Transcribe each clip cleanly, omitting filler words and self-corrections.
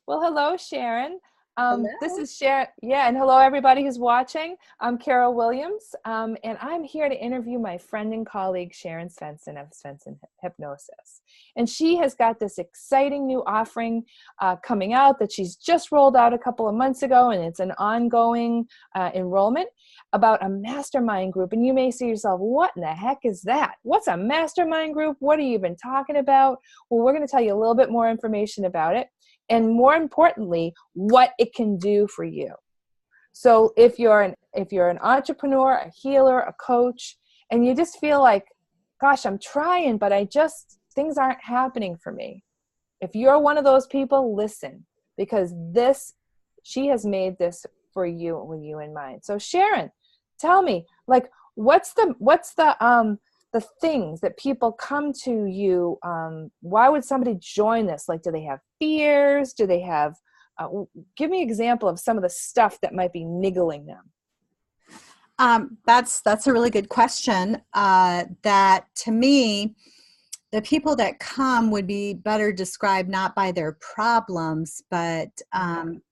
Well, hello, Sharon. This Hello. is Sharon. Yeah, and hello, everybody who's watching. I'm Carol Williams, and I'm here to interview my friend and colleague, Sharon Svenson of Svenson Hypnosis. And she has got this exciting new offering coming out that she's just rolled out a couple of months ago, and it's an ongoing enrollment about a mastermind group. And you may say to yourself, what in the heck is that? What's a mastermind group? What have you been talking about? Well, we're going to tell you a little bit more information about it, and more importantly, what it can do for you. So if you're an entrepreneur, a healer, a coach, and you just feel like, gosh, I'm trying, but things aren't happening for me. If you're one of those people, listen, because she has made this for you, with you in mind. So Sharon, tell me, like, what's the things that people come to you, why would somebody join this? Like, do they have fears? Do they have, give me an example of some of the stuff that might be niggling them. That's a really good question. That to me, the people that come would be better described not by their problems, but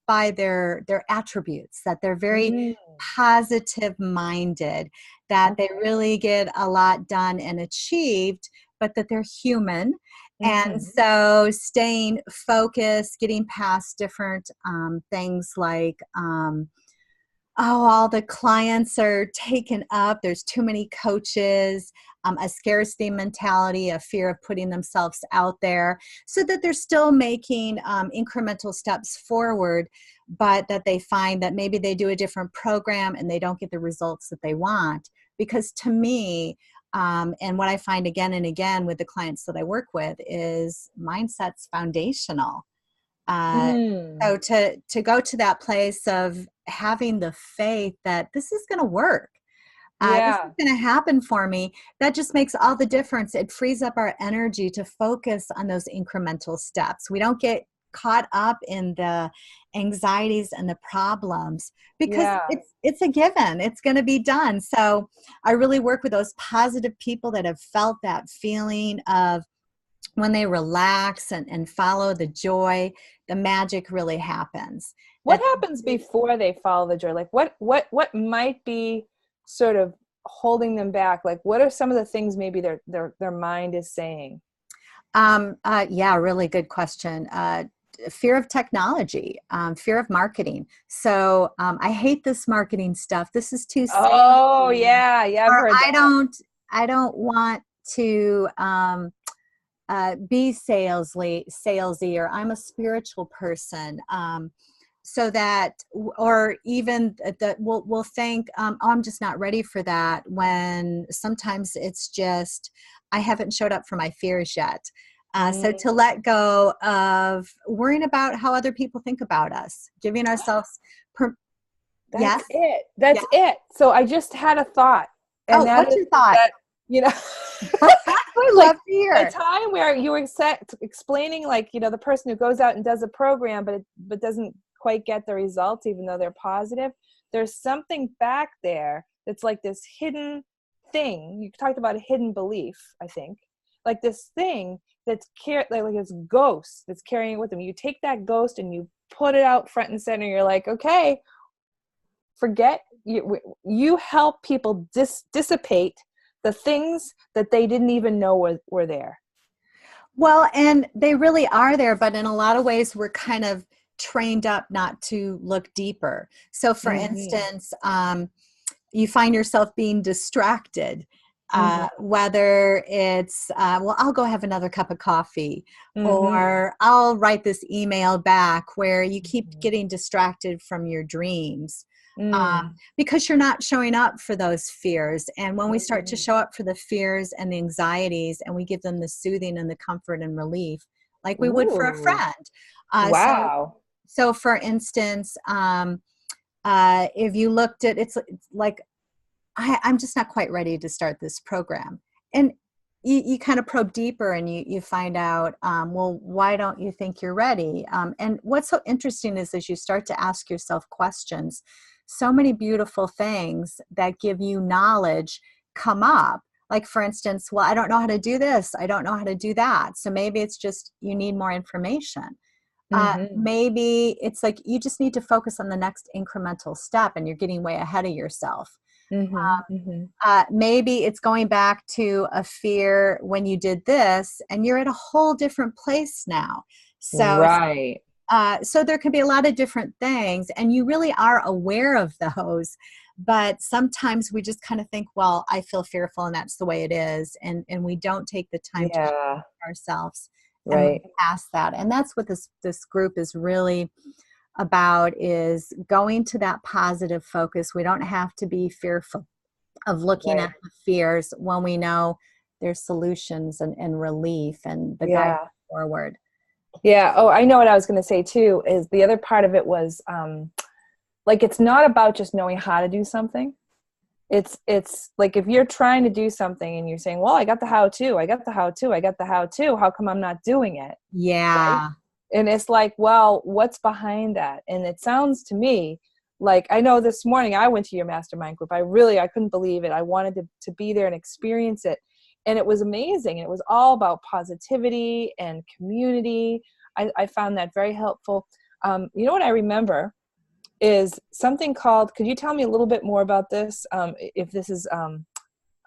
by their attributes. That they're very Mm, positive minded. That they okay. really get a lot done and achieved, but that they're human. And Mm-hmm. so staying focused, getting past different things like oh, all the clients are taken up. There's too many coaches, a scarcity mentality, a fear of putting themselves out there, so that they're still making incremental steps forward, but that they find that maybe they do a different program and they don't get the results that they want. Because to me, and what I find again and again with the clients that I work with is mindset's foundational. Uh, Mm, so to go to that place of having the faith that this is going to work, this is yeah. going to happen for me, that just makes all the difference. It frees up our energy to focus on those incremental steps. We don't get caught up in the anxieties and the problems because Yeah. it's a given. It's going to be done. So I really work with those positive people that have felt that feeling of when they relax and follow the joy, the magic really happens. What That happens before they follow the joy? Like, what might be sort of holding them back? Like, what are some of the things maybe their mind is saying? yeah, really good question. Fear of technology, fear of marketing. So I hate this marketing stuff. This is too Oh, salesy, yeah, yeah, I've or heard that. I don't want to be salesy, or I'm a spiritual person. So that, or even that we'll think, oh, I'm just not ready for that, when sometimes it's just, I haven't showed up for my fears yet. So to Mm, let go of worrying about how other people think about us, giving ourselves, that's yes, it. yeah. That's it. So I just had a thought, and Oh, that what's is your thought? that, you know, I like love to the hear. time where you were explaining, like, the person who goes out and does a program, but doesn't quite get the results, even though they're positive. There's something back there that's like this hidden thing. You talked about a hidden belief, I think, like this thing like this ghost that's carrying it with them. You take that ghost and you put it out front and center. You're like, okay, forget you help people dissipate the things that they didn't even know were there. Well, and they really are there, but in a lot of ways, we're kind of trained up not to look deeper. So, for Mm-hmm. instance, you find yourself being distracted, Mm-hmm. whether it's, well, I'll go have another cup of coffee, Mm-hmm. or I'll write this email back, where you keep Mm-hmm. getting distracted from your dreams. Mm. Because you're not showing up for those fears. And when we start to Mm. show up for the fears and the anxieties, and we give them the soothing and the comfort and relief, like we would for a Ooh. friend. So, Wow. so for instance, if you looked at, it's like, I'm just not quite ready to start this program. And you kind of probe deeper, and you find out, well, why don't you think you're ready? And what's so interesting is, as you start to ask yourself questions, so many beautiful things that give you knowledge come up. Like, for instance, well, I don't know how to do this. I don't know how to do that. So maybe it's just you need more information. Mm-hmm. Maybe it's like you just need to focus on the next incremental step and you're getting way ahead of yourself. Mm-hmm. Mm-hmm. Maybe it's going back to a fear when you did this and you're at a whole different place now. So, Right. so there can be a lot of different things and you really are aware of those. But sometimes we just kind of think, well, I feel fearful and that's the way it is. And we don't take the time to Yeah. ourselves and move Right. past that. And that's what this group is really about, is going to that positive focus. We don't have to be fearful of looking Right. at the fears when we know there's solutions and relief and the guide Yeah. forward. Yeah. Oh, I know what I was going to say too, is the other part of it was, like, it's not about just knowing how to do something. It's like, if you're trying to do something and you're saying, well, I got the how to, how come I'm not doing it? Right. Yeah. And it's like, well, what's behind that? And it sounds to me like, I know this morning I went to your mastermind group. I couldn't believe it. I wanted to be there and experience it. And it was amazing. And it was all about positivity and community. I found that very helpful. You know what I remember is something called, could you tell me a little bit more about this? If this is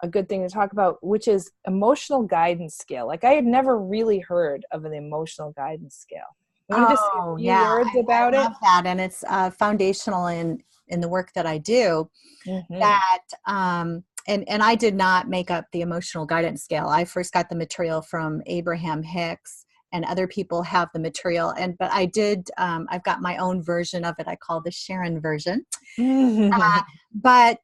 a good thing to talk about, which is emotional guidance scale. Like, I had never really heard of an emotional guidance scale. You want to just say a Oh, few yeah. words about I it? love that. And it's foundational in the work that I do. Mm-hmm. That and I did not make up the emotional guidance scale. I first got the material from Abraham Hicks, and other people have the material. But I did. I've got my own version of it. I call the Sharon version. But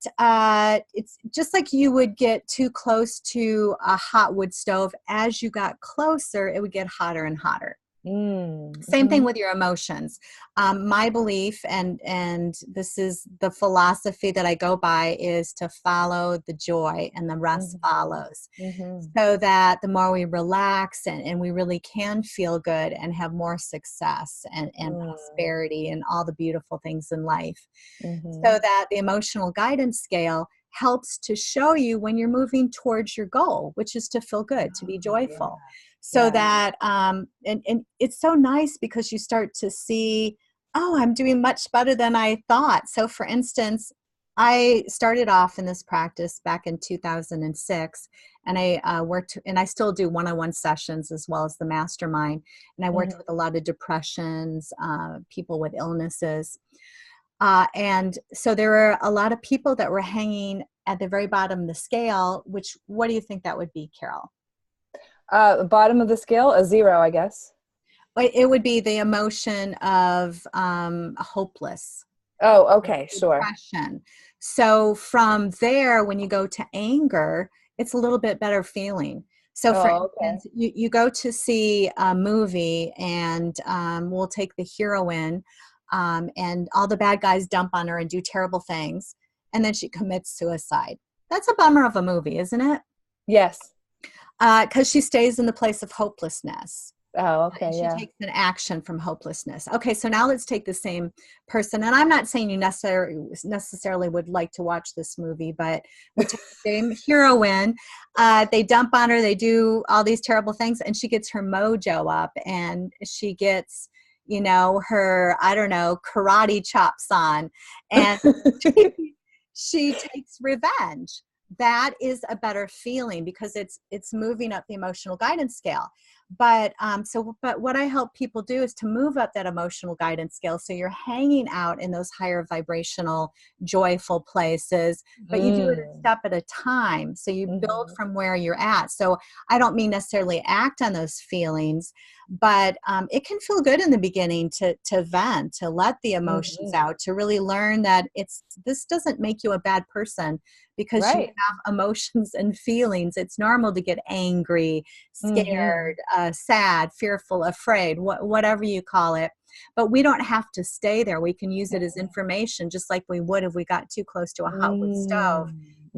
it's just like you would get too close to a hot wood stove. As you got closer, it would get hotter and hotter. Same thing Mm-hmm. with your emotions. My belief, and this is the philosophy that I go by, is to follow the joy and the rest follows. Mm-hmm. So that the more we relax and we really can feel good and have more success and prosperity and all the beautiful things in life. Mm-hmm. So that the emotional guidance scale helps to show you when you're moving towards your goal, which is to feel good, to be Yeah. joyful. So Yeah. that and it's so nice because you start to see, oh, I'm doing much better than I thought. So for instance, I started off in this practice back in 2006, and I worked, and I still do one-on-one sessions as well as the mastermind, and I worked Mm-hmm. with a lot of depressions, people with illnesses, and so there were a lot of people that were hanging at the very bottom of the scale. Which, what do you think that would be, Carol? The bottom of the scale, a 0, I guess. It would be the emotion of hopeless, Oh, okay, sure. depression. So from there, when you go to anger, it's a little bit better feeling. So for Oh, okay. instance, you go to see a movie, and we'll take the heroine, and all the bad guys dump on her and do terrible things, and then she commits suicide. That's a bummer of a movie, isn't it? Yes. Because she stays in the place of hopelessness. Oh, And okay, she yeah. takes an action from hopelessness. Okay, so now let's take the same person. And I'm not saying you necessarily would like to watch this movie, but we take the same heroine. They dump on her, they do all these terrible things, and she gets her mojo up, and she gets, her, I don't know, karate chops on. And she takes revenge. That is a better feeling because it's moving up the emotional guidance scale. But but what I help people do is to move up that emotional guidance scale, so you're hanging out in those higher vibrational, joyful places, but you do it a Mm. step at a time. So you build Mm-hmm. from where you're at. So I don't mean necessarily act on those feelings, but it can feel good in the beginning to vent, to let the emotions Mm-hmm. out, to really learn that this doesn't make you a bad person because you Right. have emotions and feelings. It's normal to get angry, Mm-hmm. scared, sad, fearful, afraid, whatever you call it. But we don't have to stay there. We can use it as information, just like we would if we got too close to a hot wood stove,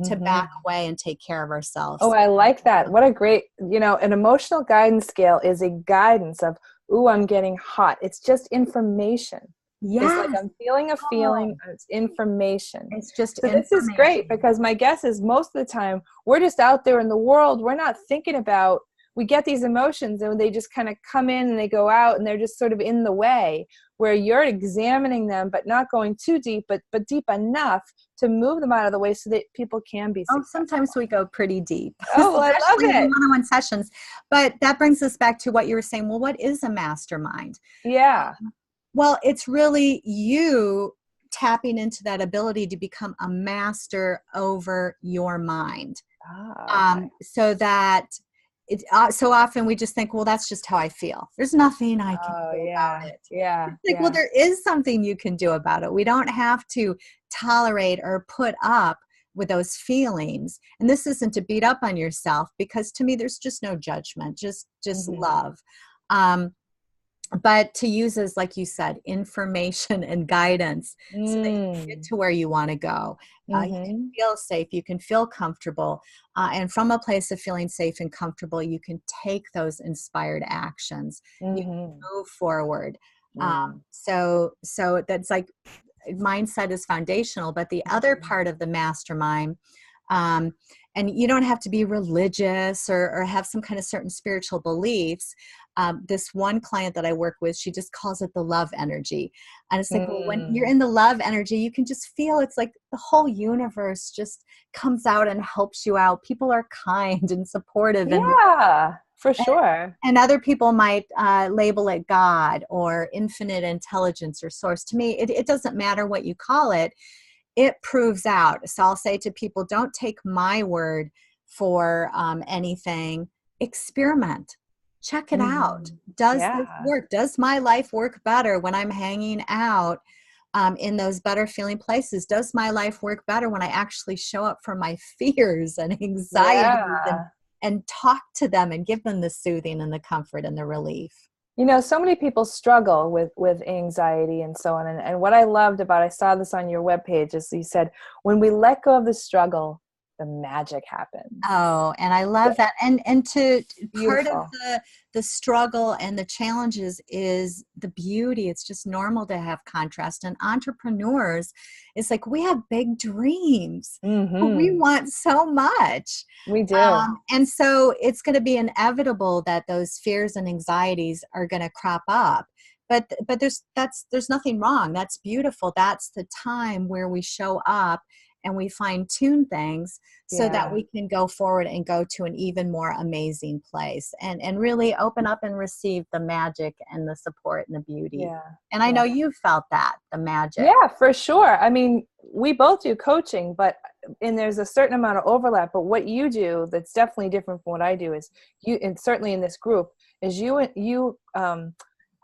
to Mm-hmm. back away and take care of Oh, ourselves. I like that. What a great, an emotional guidance scale is a guidance of, ooh, I'm getting hot. It's just information. It's like Yes. I'm feeling a feeling, Oh, it's information. it's just So this is great information. because my guess is most of the time we're just out there in the world. We're not thinking about we get these emotions and they just kind of come in and they go out and they're just sort of in the way, where you're examining them, but not going too deep, but deep enough to move them out of the way so that people can be Oh, successful. sometimes we go pretty deep, Oh, I love especially in it. one-on-one sessions. But that brings us back to what you were saying. Well, what is a mastermind? Yeah. Well, it's really you tapping into that ability to become a master over your mind. Okay. So that so often we just think, well, that's just how I feel. There's nothing I can Oh, do about yeah. it. Yeah. It's like, well, Yeah. there is something you can do about it. We don't have to tolerate or put up with those feelings. And this isn't to beat up on yourself, because to me, there's just no judgment, just love. Um, but to use as, like you said, information and guidance so that you can get Mm. to where you want to go. You can Mm-hmm. feel safe, you can feel comfortable, and from a place of feeling safe and comfortable, you can take those inspired actions. You can Mm-hmm. move forward. Mm. So that's like, mindset is foundational, but the other part of the mastermind, um, and you don't have to be religious or have some kind of certain spiritual beliefs. This one client that I work with, she just calls it the love energy. And it's like, well, when you're Mm. in the love energy, you can just feel it's like the whole universe just comes out and helps you out. People are kind and supportive, Yeah, for sure. and other people might label it God or infinite intelligence or source. To me, it doesn't matter what you call it. It proves out. So I'll say to people, don't take my word for anything. Experiment. Check it out. Mm. Does this Yeah. work? Does my life work better when I'm hanging out in those better feeling places? Does my life work better when I actually show up for my fears and anxieties Yeah. and talk to them and give them the soothing and the comfort and the relief? You know, so many people struggle with anxiety and so on. And what I loved about, I saw this on your webpage, is you said, when we let go of the struggle, the magic happens. Oh, and I love that. And to part of Beautiful. the struggle and the challenges is the beauty. It's just normal to have contrast. And entrepreneurs, it's like we have big dreams. We Mm-hmm. want so much. We do. And so it's going to be inevitable that those fears and anxieties are going to crop up. But there's nothing wrong. That's beautiful. That's the time where we show up and we fine tune things so that Yeah. we can go forward and go to an even more amazing place and really open up and receive the magic and the support and the beauty. Yeah. And I Yeah. know you felt that, the magic. Yeah, for sure. I mean, we both do coaching, and there's a certain amount of overlap, but what you do that's definitely different from what I do is and certainly in this group, is you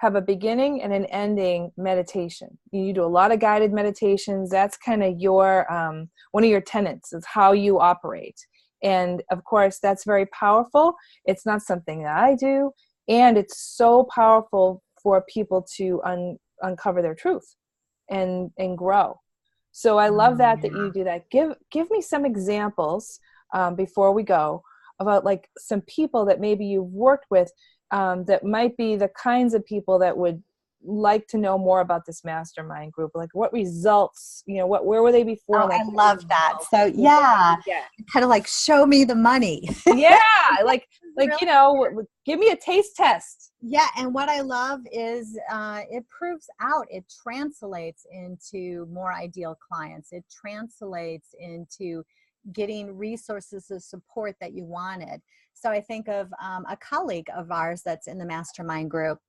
have a beginning and an ending meditation. You do a lot of guided meditations. That's kind of your, one of your tenets is how you operate. And of course, that's very powerful. It's not something that I do. And it's so powerful for people to uncover their truth and grow. So I love that you do that. Give me some examples before we go about like some people that maybe you've worked with that might be the kinds of people that would like to know more about this mastermind group. Like what results, where were they before? Oh, Like I what love that. results So did yeah, they get? kind of like show me the money. Yeah, like Really? give me a taste test. Yeah, and what I love is it proves out, it translates into more ideal clients. It translates into getting resources of support that you wanted. So I think of a colleague of ours that's in the mastermind group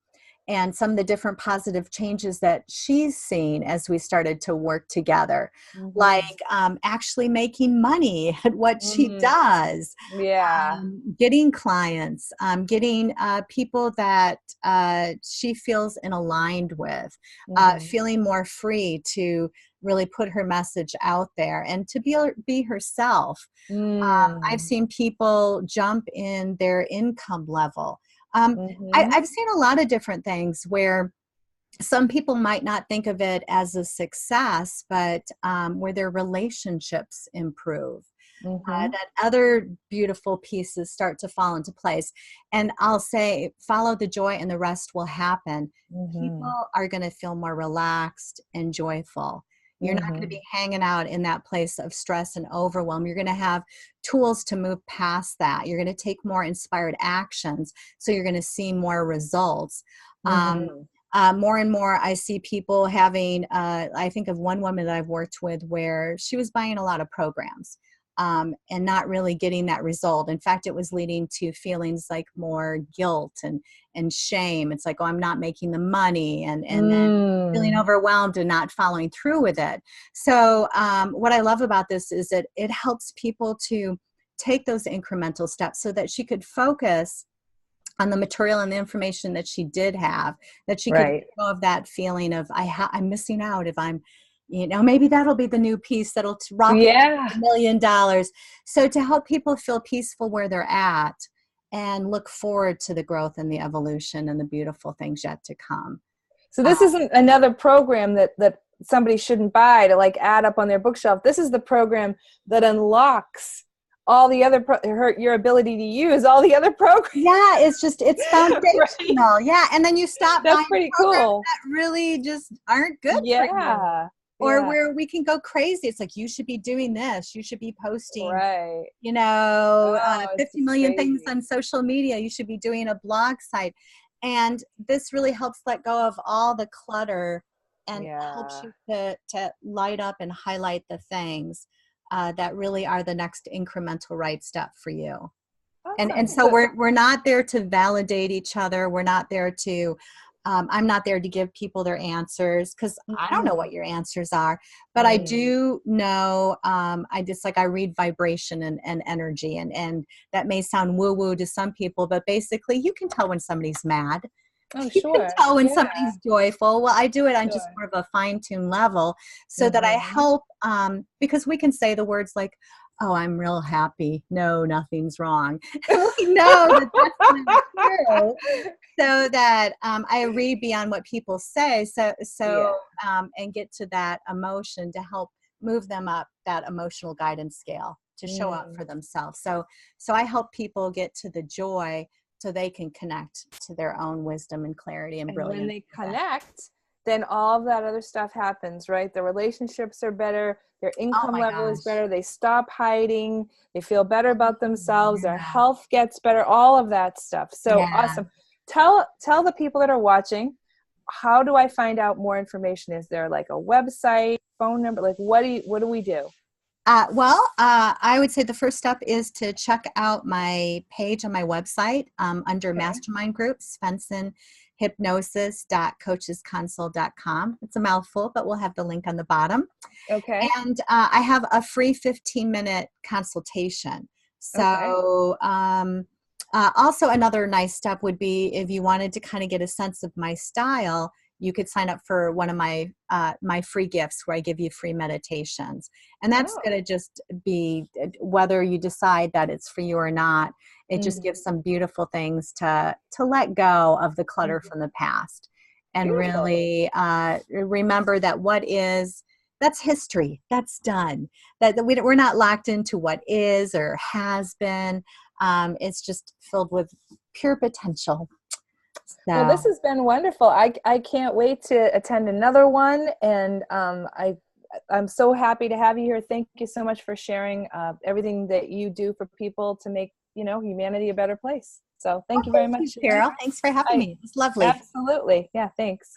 and some of the different positive changes that she's seen as we started to work together, Mm-hmm. like actually making money at what she Mm-hmm. does, Yeah. getting clients, getting people that she feels in aligned with, Mm-hmm. feeling more free to really put her message out there and to be herself. I've Mm. seen people jump in their income level. Um, Mm-hmm. I've seen a lot of different things where some people might not think of it as a success, but where their relationships improve. Mm-hmm. That other beautiful pieces start to fall into place. And I'll say, follow the joy and the rest will happen. Mm-hmm. People are going to feel more relaxed and joyful. You're not going to be hanging out in that place of stress and overwhelm. You're going to have tools to move past that. You're going to take more inspired actions. So you're going to see more results. More and more, I see people having, I think of one woman that I've worked with where she was buying a lot of programs and not really getting that result. In fact, it was leading to feelings like more guilt and shame. It's like, oh, I'm not making the money, and then feeling overwhelmed and not following through with it. So what I love about this is that it helps people to take those incremental steps so that she could focus on the material and the information that she did have, that she could let go of that feeling of I'm missing out if I'm, maybe that'll be the new piece that'll rocket $1 million. So to help people feel peaceful where they're at and look forward to the growth and the evolution and the beautiful things yet to come. So this isn't another program that somebody shouldn't buy to like add up on their bookshelf. This is the program that unlocks all the other your ability to use all the other programs. Yeah, it's foundational. Yeah, and then you stop That's buying pretty programs cool. that really just aren't good for you. Or where we can go crazy. It's like, you should be doing this. You should be posting, 50 million things on social media. You should be doing a blog site. And this really helps let go of all the clutter and helps you to light up and highlight the things that really are the next incremental right step for you. Awesome. And so we're not there to validate each other. We're not there to, I'm not there to give people their answers, because I don't know what your answers are, but I do know, I read vibration and energy, and that may sound woo-woo to some people, but basically you can tell when somebody's mad. You can tell when somebody's joyful. Well, I do it on just more of a fine-tuned level so that I help, because we can say the words like, oh, I'm real happy. No, nothing's wrong. We know that's not true. So that I read beyond what people say. And get to that emotion to help move them up that emotional guidance scale to show up for themselves. So I help people get to the joy so they can connect to their own wisdom and clarity and brilliance. When they connect, then all of that other stuff happens, right? The relationships are better. Their income level is better. They stop hiding. They feel better about themselves. Their health gets better. All of that stuff. So awesome. Tell the people that are watching, how do I find out more information? Is there like a website, phone number? Like what do we do? I would say the first step is to check out my page on my website under Mastermind Groups, SvensonHypnosis.coachesconsole.com. It's a mouthful, but we'll have the link on the bottom. Okay. And I have a free 15-minute consultation. So also another nice step would be if you wanted to kind of get a sense of my style, you could sign up for one of my my free gifts where I give you free meditations. And that's going to just be, whether you decide that it's for you or not, it just gives some beautiful things to let go of the clutter from the past. And really remember that what is, that's history. That's done. That we're not locked into what is or has been. It's just filled with pure potential. Well, this has been wonderful. I can't wait to attend another one, and I'm so happy to have you here. Thank you so much for sharing everything that you do for people to make humanity a better place. So thank you very much, Carol. Thanks for having me. It's lovely. Absolutely. Yeah. Thanks.